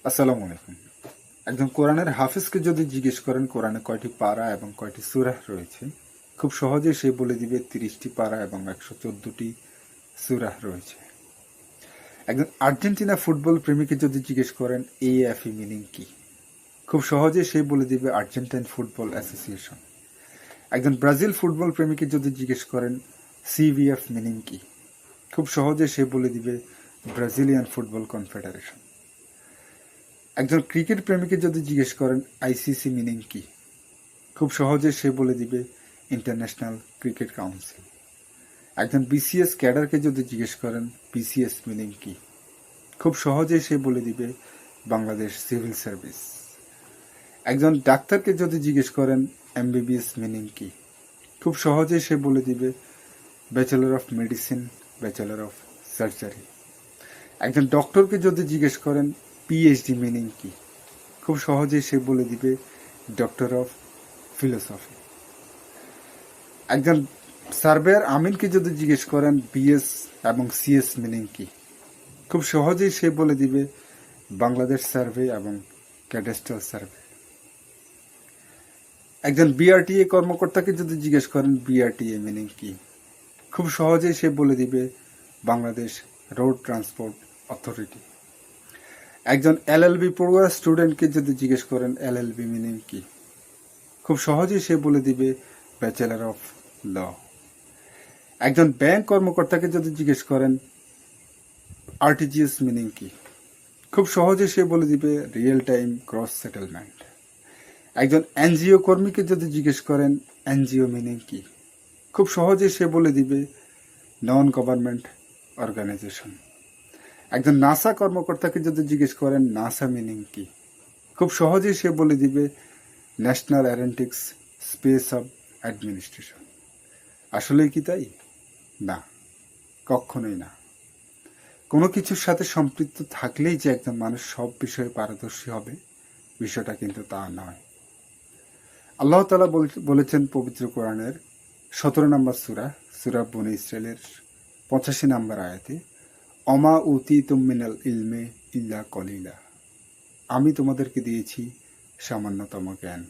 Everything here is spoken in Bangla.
আসসালামু আলাইকুম। একজন কোরআনের হাফেজকে যদি জিজ্ঞেস করেন কোরআনে কয়টি পারা এবং কয়টি সূরা রয়েছে, খুব সহজেই সে বলে দিবে 30টি পারা এবং 114টি সূরা রয়েছে। একজন আর্জেন্টিনা ফুটবল প্রেমীকে যদি জিজ্ঞেস করেন এএফই মিনিং কি, খুব সহজেই সে বলে দিবে আর্জেন্টাইন ফুটবল অ্যাসোসিয়েশন। একজন ব্রাজিল ফুটবল প্রেমীকে যদি জিজ্ঞেস করেন সিবিএফ মিনিং কি, খুব সহজে সে বলে দিবে ব্রাজিলিয়ান ফুটবল কনফেডারেশন। একজন ক্রিকেট প্রেমীকে যদি জিজ্ঞেস করেন আইসিসি মিনিং কি, খুব সহজে সে বলে দিবে ইন্টারন্যাশনাল ক্রিকেট কাউন্সিল। একজন বিসিএস ক্যাডারকে যদি জিজ্ঞেস করেন বিসিএস মিনিং কি, খুব সহজে সে বলে দিবে বাংলাদেশ সিভিল সার্ভিস। একজন ডাক্তারকে যদি জিজ্ঞেস করেন এমবিবিএস মিনিং কি, খুব সহজে সে বলে দিবে bachelor of medicine, bachelor of surgery. একজন ডক্টরকে যদি জিজ্ঞেস করেন পিএইচডি মিনিং কি, খুব সহজেই সে বলে দিবে ডক্টর অফ ফিলোসফি। একজন সার্ভেয়ার আমিনকে যদি জিজ্ঞেস করেন বিএস এবং সিএস মিনিং কি, খুব সহজেই সে বলে দিবে বাংলাদেশ সার্ভে এবং ক্যাডাস্ট্রাল সার্ভে। একজন বিআরটিএ কর্মকর্তাকে যদি জিজ্ঞেস করেন বিআরটিএ মিনিং কি, খুব সহজেই সে বলে দিবে বাংলাদেশ রোড ট্রান্সপোর্ট অথরিটি। একজন এলএলবি পড়ুয়া স্টুডেন্টকে যদি জিজ্ঞেস করেন এলএলবি মিনিং কি, খুব সহজেই সে বলে দিবে ব্যাচেলর অফ ল। একজন ব্যাংক কর্মকর্তাকে যদি জিজ্ঞেস করেন আরটিজিএস মিনিং কি, খুব সহজে সে বলে দিবে রিয়েল টাইম ক্রস সেটেলমেন্ট। একজন এনজিও কর্মীকে যদি জিজ্ঞেস করেন এনজিও মিনিং কি, খুব সহজে সে বলে দিবে নন গভর্নমেন্ট অর্গানাইজেশন। একজন নাসা কর্মকর্তাকে যদি জিজ্ঞেস করেন নাসা মিনিং কি, খুব সহজেই সে বলে দিবে national Aeronautics space of administration. আসলেই কি তাই? না, কখনোই না। কোনো কিছুর সাথে সম্পৃক্ত থাকলেই যে একজন মানুষ সব বিষয়ে পারদর্শী হবে, বিষয়টা কিন্তু তা নয়। আল্লাহ তাআলা বলেছেন পবিত্র কোরআনের 17 নম্বর সূরা, সূরা বনী ইসরাইলের 85 নম্বর আয়াতে, অমা উতীতুম মিনাল ইলমে ইল্লা কলিলা, আমি তোমাদেরকে দিয়েছি সামান্যতম জ্ঞান।